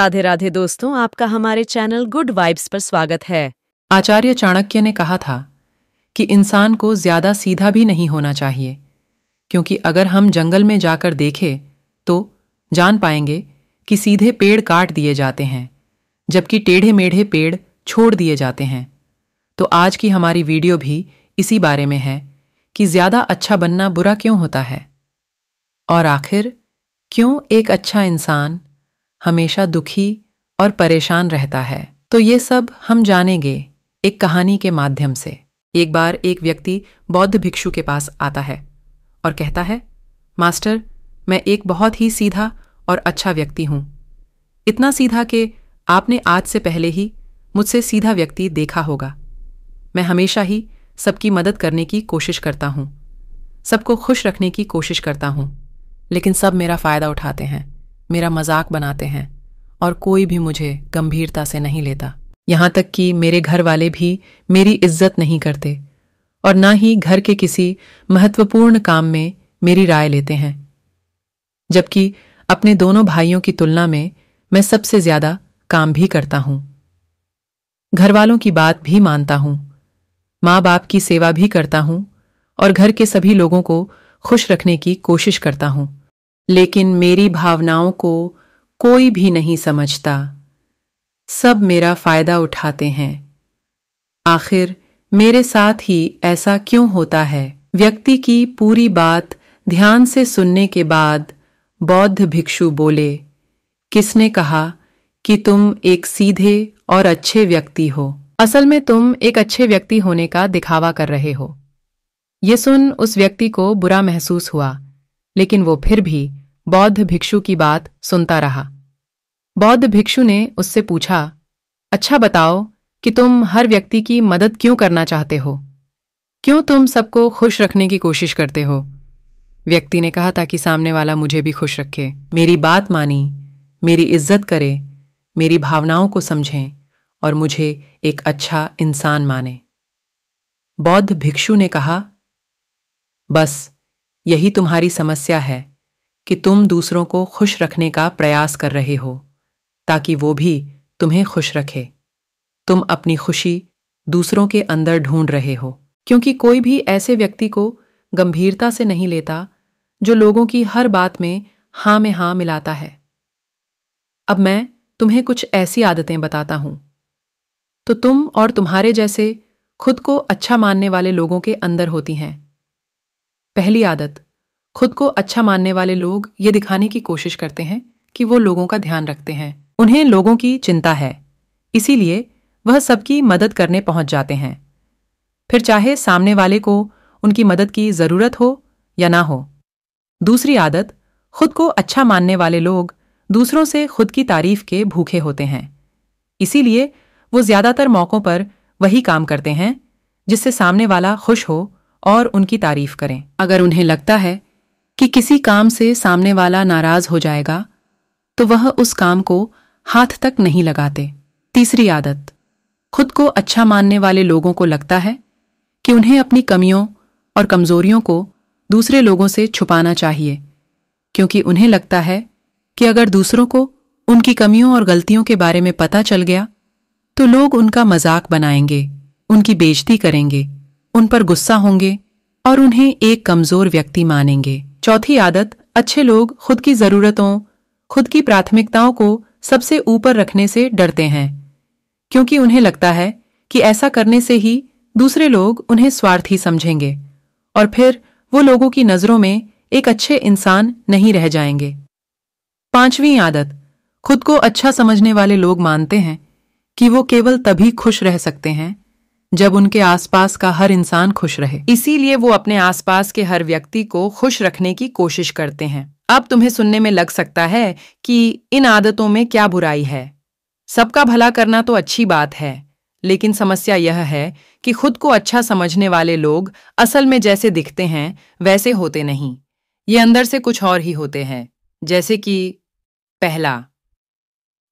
राधे राधे दोस्तों, आपका हमारे चैनल गुड वाइब्स पर स्वागत है। आचार्य चाणक्य ने कहा था कि इंसान को ज्यादा सीधा भी नहीं होना चाहिए, क्योंकि अगर हम जंगल में जाकर देखें तो जान पाएंगे कि सीधे पेड़ काट दिए जाते हैं जबकि टेढ़े मेढ़े पेड़ छोड़ दिए जाते हैं। तो आज की हमारी वीडियो भी इसी बारे में है कि ज्यादा अच्छा बनना बुरा क्यों होता है और आखिर क्यों एक अच्छा इंसान हमेशा दुखी और परेशान रहता है। तो ये सब हम जानेंगे एक कहानी के माध्यम से। एक बार एक व्यक्ति बौद्ध भिक्षु के पास आता है और कहता है, मास्टर, मैं एक बहुत ही सीधा और अच्छा व्यक्ति हूं। इतना सीधा कि आपने आज से पहले ही मुझसे सीधा व्यक्ति देखा होगा। मैं हमेशा ही सबकी मदद करने की कोशिश करता हूं, सबको खुश रखने की कोशिश करता हूं, लेकिन सब मेरा फ़ायदा उठाते हैं, मेरा मजाक बनाते हैं और कोई भी मुझे गंभीरता से नहीं लेता। यहाँ तक कि मेरे घर वाले भी मेरी इज्जत नहीं करते और ना ही घर के किसी महत्वपूर्ण काम में मेरी राय लेते हैं, जबकि अपने दोनों भाइयों की तुलना में मैं सबसे ज्यादा काम भी करता हूं। घर वालों की बात भी मानता हूं, माँ बाप की सेवा भी करता हूं और घर के सभी लोगों को खुश रखने की कोशिश करता हूं। लेकिन मेरी भावनाओं को कोई भी नहीं समझता, सब मेरा फायदा उठाते हैं। आखिर मेरे साथ ही ऐसा क्यों होता है? व्यक्ति की पूरी बात ध्यान से सुनने के बाद बौद्ध भिक्षु बोले, किसने कहा कि तुम एक सीधे और अच्छे व्यक्ति हो? असल में तुम एक अच्छे व्यक्ति होने का दिखावा कर रहे हो। ये सुन उस व्यक्ति को बुरा महसूस हुआ, लेकिन वो फिर भी बौद्ध भिक्षु की बात सुनता रहा। बौद्ध भिक्षु ने उससे पूछा, अच्छा बताओ कि तुम हर व्यक्ति की मदद क्यों करना चाहते हो? क्यों तुम सबको खुश रखने की कोशिश करते हो? व्यक्ति ने कहा, ताकि सामने वाला मुझे भी खुश रखे, मेरी बात मानी, मेरी इज्जत करे, मेरी भावनाओं को समझें और मुझे एक अच्छा इंसान माने। बौद्ध भिक्षु ने कहा, बस यही तुम्हारी समस्या है कि तुम दूसरों को खुश रखने का प्रयास कर रहे हो ताकि वो भी तुम्हें खुश रखे। तुम अपनी खुशी दूसरों के अंदर ढूंढ रहे हो, क्योंकि कोई भी ऐसे व्यक्ति को गंभीरता से नहीं लेता जो लोगों की हर बात में हाँ में हाँ मिलाता है। अब मैं तुम्हें कुछ ऐसी आदतें बताता हूं तो तुम और तुम्हारे जैसे खुद को अच्छा मानने वाले लोगों के अंदर होती हैं। पहली आदत, खुद को अच्छा मानने वाले लोग ये दिखाने की कोशिश करते हैं कि वो लोगों का ध्यान रखते हैं। उन्हें लोगों की चिंता है, इसीलिए वह सबकी मदद करने पहुंच जाते हैं, फिर चाहे सामने वाले को उनकी मदद की जरूरत हो या ना हो। दूसरी आदत, खुद को अच्छा मानने वाले लोग दूसरों से खुद की तारीफ के भूखे होते हैं, इसीलिए वो ज्यादातर मौकों पर वही काम करते हैं जिससे सामने वाला खुश हो और उनकी तारीफ करें। अगर उन्हें लगता है कि किसी काम से सामने वाला नाराज हो जाएगा तो वह उस काम को हाथ तक नहीं लगाते। तीसरी आदत, खुद को अच्छा मानने वाले लोगों को लगता है कि उन्हें अपनी कमियों और कमजोरियों को दूसरे लोगों से छुपाना चाहिए, क्योंकि उन्हें लगता है कि अगर दूसरों को उनकी कमियों और गलतियों के बारे में पता चल गया तो लोग उनका मजाक बनाएंगे, उनकी बेइज्जती करेंगे, उन पर गुस्सा होंगे और उन्हें एक कमजोर व्यक्ति मानेंगे। चौथी आदत, अच्छे लोग खुद की जरूरतों, खुद की प्राथमिकताओं को सबसे ऊपर रखने से डरते हैं, क्योंकि उन्हें लगता है कि ऐसा करने से ही दूसरे लोग उन्हें स्वार्थी समझेंगे और फिर वो लोगों की नजरों में एक अच्छे इंसान नहीं रह जाएंगे। पांचवी आदत, खुद को अच्छा समझने वाले लोग मानते हैं कि वो केवल तभी खुश रह सकते हैं जब उनके आसपास का हर इंसान खुश रहे, इसीलिए वो अपने आसपास के हर व्यक्ति को खुश रखने की कोशिश करते हैं। अब तुम्हें सुनने में लग सकता है कि इन आदतों में क्या बुराई है, सबका भला करना तो अच्छी बात है, लेकिन समस्या यह है कि खुद को अच्छा समझने वाले लोग असल में जैसे दिखते हैं वैसे होते नहीं, ये अंदर से कुछ और ही होते हैं। जैसे कि पहला,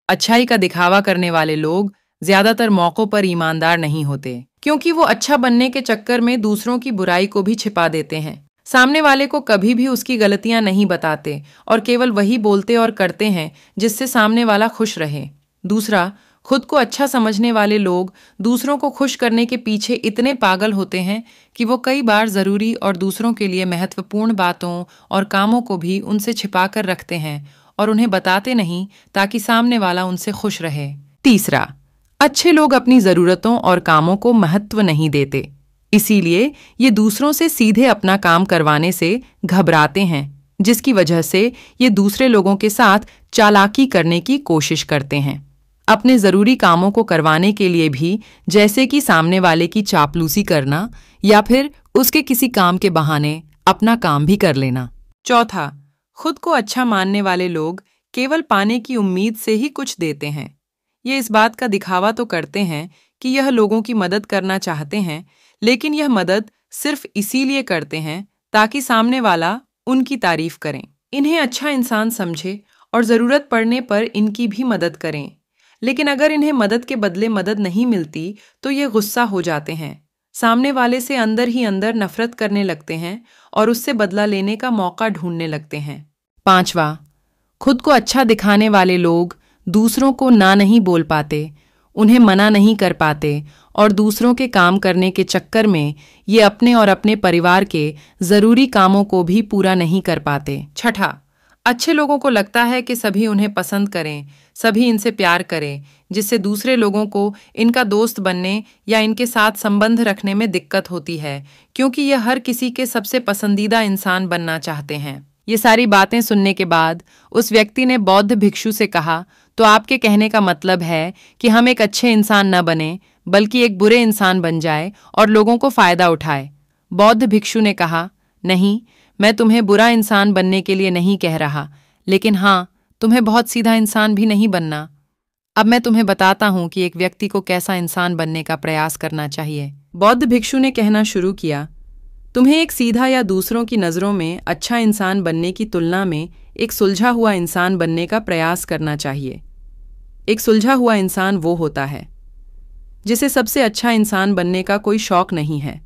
अच्छाई का दिखावा करने वाले लोग ज्यादातर मौकों पर ईमानदार नहीं होते, क्योंकि वो अच्छा बनने के चक्कर में दूसरों की बुराई को भी छिपा देते हैं। सामने वाले को कभी भी उसकी गलतियां नहीं बताते और केवल वही बोलते और करते हैं जिससे सामने वाला खुश रहे। दूसरा, खुद को अच्छा समझने वाले लोग दूसरों को खुश करने के पीछे इतने पागल होते हैं कि वो कई बार ज़रूरी और दूसरों के लिए महत्वपूर्ण बातों और कामों को भी उनसे छिपाकर रखते हैं और उन्हें बताते नहीं ताकि सामने वाला उनसे खुश रहे। तीसरा, अच्छे लोग अपनी ज़रूरतों और कामों को महत्व नहीं देते, इसीलिए ये दूसरों से सीधे अपना काम करवाने से घबराते हैं, जिसकी वजह से ये दूसरे लोगों के साथ चालाकी करने की कोशिश करते हैं, अपने ज़रूरी कामों को करवाने के लिए भी, जैसे कि सामने वाले की चापलूसी करना या फिर उसके किसी काम के बहाने अपना काम भी कर लेना। चौथा, खुद को अच्छा मानने वाले लोग केवल पाने की उम्मीद से ही कुछ देते हैं। ये इस बात का दिखावा तो करते हैं कि यह लोगों की मदद करना चाहते हैं, लेकिन यह मदद सिर्फ इसीलिए करते हैं ताकि सामने वाला उनकी तारीफ करें, इन्हें अच्छा इंसान समझे और ज़रूरत पड़ने पर इनकी भी मदद करें। लेकिन अगर इन्हें मदद के बदले मदद नहीं मिलती तो ये गुस्सा हो जाते हैं, सामने वाले से अंदर ही अंदर नफरत करने लगते हैं और उससे बदला लेने का मौका ढूंढने लगते हैं। पांचवा, खुद को अच्छा दिखाने वाले लोग दूसरों को ना नहीं बोल पाते, उन्हें मना नहीं कर पाते और दूसरों के काम करने के चक्कर में ये अपने और अपने परिवार के ज़रूरी कामों को भी पूरा नहीं कर पाते। छठा, अच्छे लोगों को लगता है कि सभी उन्हें पसंद करें, सभी इनसे प्यार करें, जिससे दूसरे लोगों को इनका दोस्त बनने या इनके साथ संबंध रखने में दिक्कत होती है, क्योंकि ये हर किसी के सबसे पसंदीदा इंसान बनना चाहते हैं। ये सारी बातें सुनने के बाद उस व्यक्ति ने बौद्ध भिक्षु से कहा, तो आपके कहने का मतलब है कि हम एक अच्छे इंसान न बने बल्कि एक बुरे इंसान बन जाए और लोगों को फायदा उठाए। बौद्ध भिक्षु ने कहा, नहीं, मैं तुम्हें बुरा इंसान बनने के लिए नहीं कह रहा, लेकिन हाँ, तुम्हें बहुत सीधा इंसान भी नहीं बनना। अब मैं तुम्हें बताता हूँ कि एक व्यक्ति को कैसा इंसान बनने का प्रयास करना चाहिए। बौद्ध भिक्षु ने कहना शुरू किया, तुम्हें एक सीधा या दूसरों की नज़रों में अच्छा इंसान बनने की तुलना में एक सुलझा हुआ इंसान बनने का प्रयास करना चाहिए। एक सुलझा हुआ इंसान वो होता है जिसे सबसे अच्छा इंसान बनने का कोई शौक नहीं है।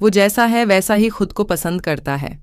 वो जैसा है वैसा ही खुद को पसंद करता है।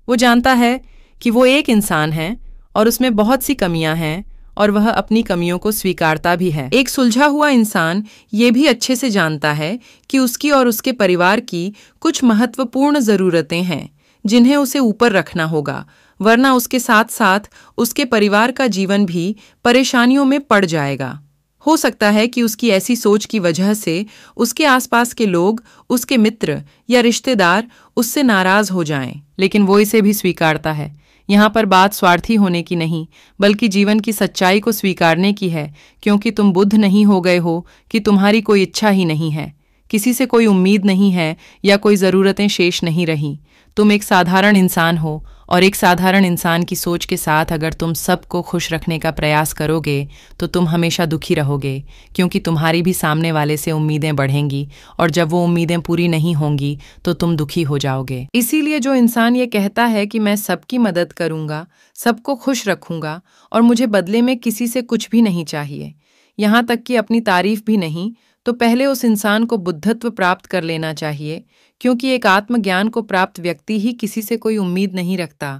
वो जानता है कि वो एक इंसान है और उसमें बहुत सी कमियां हैं और वह अपनी कमियों को स्वीकारता भी है। एक सुलझा हुआ इंसान ये भी अच्छे से जानता है कि उसकी और उसके परिवार की कुछ महत्वपूर्ण ज़रूरतें हैं जिन्हें उसे ऊपर रखना होगा, वरना उसके साथ साथ उसके परिवार का जीवन भी परेशानियों में पड़ जाएगा। हो सकता है कि उसकी ऐसी सोच की वजह से उसके आसपास के लोग, उसके मित्र या रिश्तेदार उससे नाराज हो जाएं, लेकिन वो इसे भी स्वीकारता है। यहाँ पर बात स्वार्थी होने की नहीं, बल्कि जीवन की सच्चाई को स्वीकारने की है, क्योंकि तुम बुद्ध नहीं हो गए हो कि तुम्हारी कोई इच्छा ही नहीं है, किसी से कोई उम्मीद नहीं है या कोई ज़रूरतें शेष नहीं रही। तुम एक साधारण इंसान हो और एक साधारण इंसान की सोच के साथ अगर तुम सबको खुश रखने का प्रयास करोगे तो तुम हमेशा दुखी रहोगे, क्योंकि तुम्हारी भी सामने वाले से उम्मीदें बढ़ेंगी और जब वो उम्मीदें पूरी नहीं होंगी तो तुम दुखी हो जाओगे। इसीलिए जो इंसान ये कहता है कि मैं सबकी मदद करूंगा, सबको खुश रखूंगा और मुझे बदले में किसी से कुछ भी नहीं चाहिए, यहाँ तक कि अपनी तारीफ भी नहीं, तो पहले उस इंसान को बुद्धत्व प्राप्त कर लेना चाहिए, क्योंकि एक आत्मज्ञान को प्राप्त व्यक्ति ही किसी से कोई उम्मीद नहीं रखता,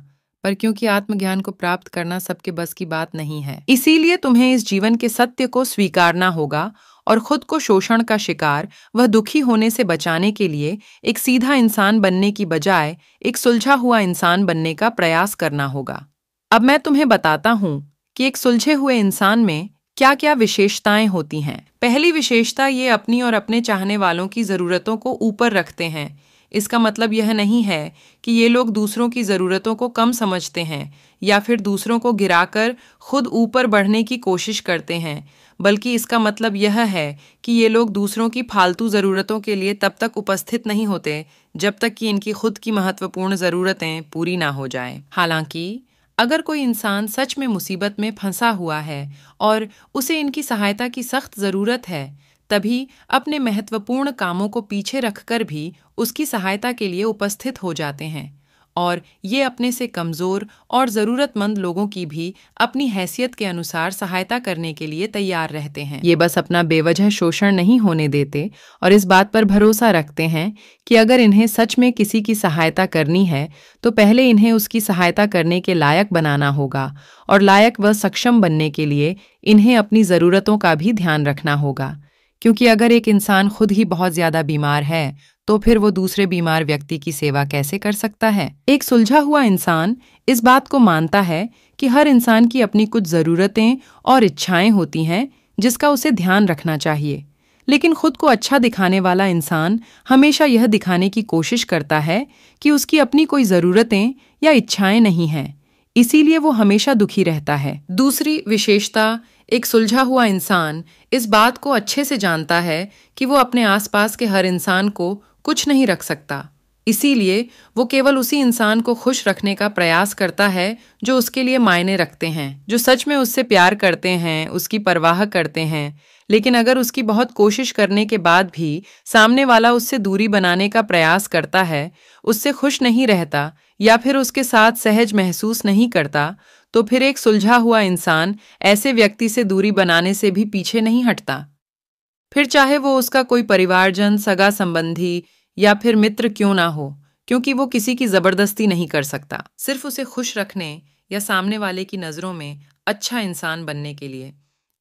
पर क्योंकि आत्मज्ञान को प्राप्त करना सबके बस की बात नहीं है। इसीलिए तुम्हें इस जीवन के सत्य को स्वीकारना होगा और खुद को शोषण का शिकार वह दुखी होने से बचाने के लिए एक सीधा इंसान बनने की बजाय एक सुलझा हुआ इंसान बनने का प्रयास करना होगा। अब मैं तुम्हें बताता हूँ कि एक सुलझे हुए इंसान में क्या क्या विशेषताएं होती हैं। पहली विशेषता, ये अपनी और अपने चाहने वालों की ज़रूरतों को ऊपर रखते हैं। इसका मतलब यह नहीं है कि ये लोग दूसरों की ज़रूरतों को कम समझते हैं या फिर दूसरों को गिराकर खुद ऊपर बढ़ने की कोशिश करते हैं, बल्कि इसका मतलब यह है कि ये लोग दूसरों की फालतू ज़रूरतों के लिए तब तक उपस्थित नहीं होते जब तक कि इनकी खुद की महत्वपूर्ण ज़रूरतें पूरी ना हो जाएं। हालांकि अगर कोई इंसान सच में मुसीबत में फंसा हुआ है और उसे इनकी सहायता की सख्त ज़रूरत है, तभी अपने महत्वपूर्ण कामों को पीछे रखकर भी उसकी सहायता के लिए उपस्थित हो जाते हैं और ये अपने से कमज़ोर और ज़रूरतमंद लोगों की भी अपनी हैसियत के अनुसार सहायता करने के लिए तैयार रहते हैं। ये बस अपना बेवजह शोषण नहीं होने देते और इस बात पर भरोसा रखते हैं कि अगर इन्हें सच में किसी की सहायता करनी है तो पहले इन्हें उसकी सहायता करने के लायक बनाना होगा और लायक व सक्षम बनने के लिए इन्हें अपनी ज़रूरतों का भी ध्यान रखना होगा। क्योंकि अगर एक इंसान खुद ही बहुत ज़्यादा बीमार है तो फिर वो दूसरे बीमार व्यक्ति की सेवा कैसे कर सकता है? एक सुलझा हुआ इंसान इस बात को मानता है कि हर इंसान की अपनी कुछ ज़रूरतें और इच्छाएं होती हैं जिसका उसे ध्यान रखना चाहिए, लेकिन खुद को अच्छा दिखाने वाला इंसान हमेशा यह दिखाने की कोशिश करता है कि उसकी अपनी कोई ज़रूरतें या इच्छाएं नहीं हैं, इसीलिए वो हमेशा दुखी रहता है। दूसरी विशेषता, एक सुलझा हुआ इंसान इस बात को अच्छे से जानता है कि वो अपने आसपास के हर इंसान को कुछ नहीं रख सकता, इसीलिए वो केवल उसी इंसान को खुश रखने का प्रयास करता है जो उसके लिए मायने रखते हैं, जो सच में उससे प्यार करते हैं, उसकी परवाह करते हैं। लेकिन अगर उसकी बहुत कोशिश करने के बाद भी सामने वाला उससे दूरी बनाने का प्रयास करता है, उससे खुश नहीं रहता या फिर उसके साथ सहज महसूस नहीं करता, तो फिर एक सुलझा हुआ इंसान ऐसे व्यक्ति से दूरी बनाने से भी पीछे नहीं हटता। फिर चाहे वो उसका कोई परिवारजन, सगा संबंधी या फिर मित्र क्यों ना हो, क्योंकि वो किसी की जबरदस्ती नहीं कर सकता, सिर्फ उसे खुश रखने या सामने वाले की नज़रों में अच्छा इंसान बनने के लिए।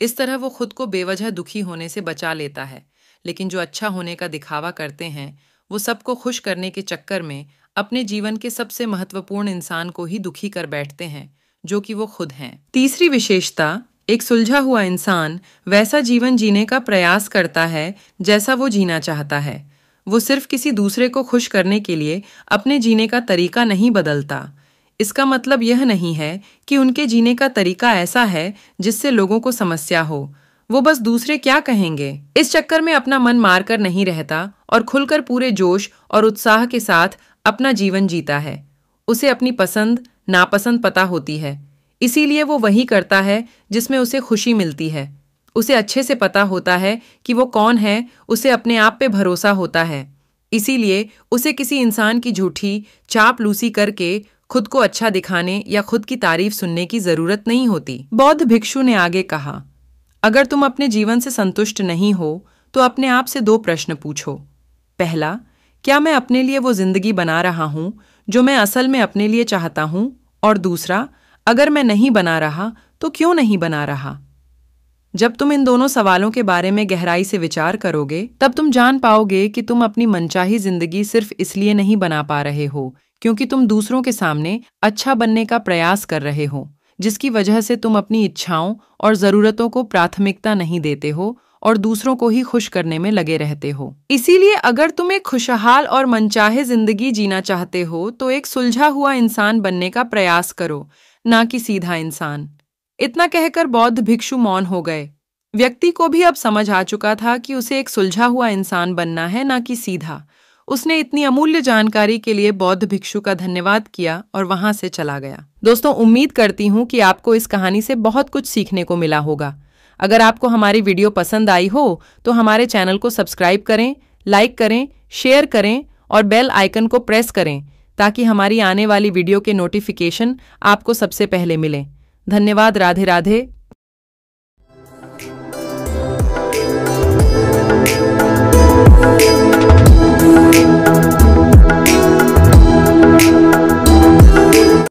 इस तरह वो खुद को बेवजह दुखी होने से बचा लेता है। लेकिन जो अच्छा होने का दिखावा करते हैं वो सबको खुश करने के चक्कर में अपने जीवन के सबसे महत्वपूर्ण इंसान को ही दुखी कर बैठते हैं, जो कि वो खुद हैं। तीसरी विशेषता, एक सुलझा हुआ इंसान वैसा जीवन जीने का प्रयास करता है जैसा वो जीना चाहता है। वो सिर्फ किसी दूसरे को खुश करने के लिए अपने जीने का तरीका नहीं बदलता। इसका मतलब यह नहीं है कि उनके जीने का तरीका ऐसा है जिससे लोगों को समस्या हो। वो बस दूसरे क्या कहेंगे इस चक्कर में अपना मन मारकर नहीं रहता और खुलकर पूरे जोश और उत्साह के साथ अपना जीवन जीता है। उसे अपनी पसंद नापसंद पता होती है, इसीलिए वो वही करता है जिसमें उसे खुशी मिलती है। उसे अच्छे से पता होता है कि वो कौन है, उसे अपने आप पे भरोसा होता है, इसीलिए उसे किसी इंसान की झूठी चापलूसी करके खुद को अच्छा दिखाने या खुद की तारीफ सुनने की जरूरत नहीं होती। बौद्ध भिक्षु ने आगे कहा, अगर तुम अपने जीवन से संतुष्ट नहीं हो तो अपने आप से 2 प्रश्न पूछो। पहला, क्या मैं अपने लिए वो जिंदगी बना रहा हूं जो मैं असल में अपने लिए चाहता हूं? और दूसरा, अगर मैं नहीं बना रहा तो क्यों नहीं बना रहा? जब तुम इन दोनों सवालों के बारे में गहराई से विचार करोगे तब तुम जान पाओगे कि तुम अपनी मनचाही जिंदगी सिर्फ इसलिए नहीं बना पा रहे हो क्योंकि तुम दूसरों के सामने अच्छा बनने का प्रयास कर रहे हो, जिसकी वजह से तुम अपनी इच्छाओं और ज़रूरतों को प्राथमिकता नहीं देते हो और दूसरों को ही खुश करने में लगे रहते हो। इसीलिए अगर तुम एक खुशहाल और मनचाहे जिंदगी जीना चाहते हो तो एक सुलझा हुआ इंसान बनने का प्रयास करो, ना कि सीधा इंसान। इतना कहकर बौद्ध भिक्षु मौन हो गए। व्यक्ति को भी अब समझ आ चुका था कि उसे एक सुलझा हुआ इंसान बनना है, ना कि सीधा। उसने इतनी अमूल्य जानकारी के लिए बौद्ध भिक्षु का धन्यवाद किया और वहां से चला गया। दोस्तों, उम्मीद करती हूँ कि आपको इस कहानी से बहुत कुछ सीखने को मिला होगा। अगर आपको हमारी वीडियो पसंद आई हो तो हमारे चैनल को सब्सक्राइब करें, लाइक करें, शेयर करें और बेल आइकन को प्रेस करें ताकि हमारी आने वाली वीडियो के नोटिफिकेशन आपको सबसे पहले मिलें। धन्यवाद। राधे राधे।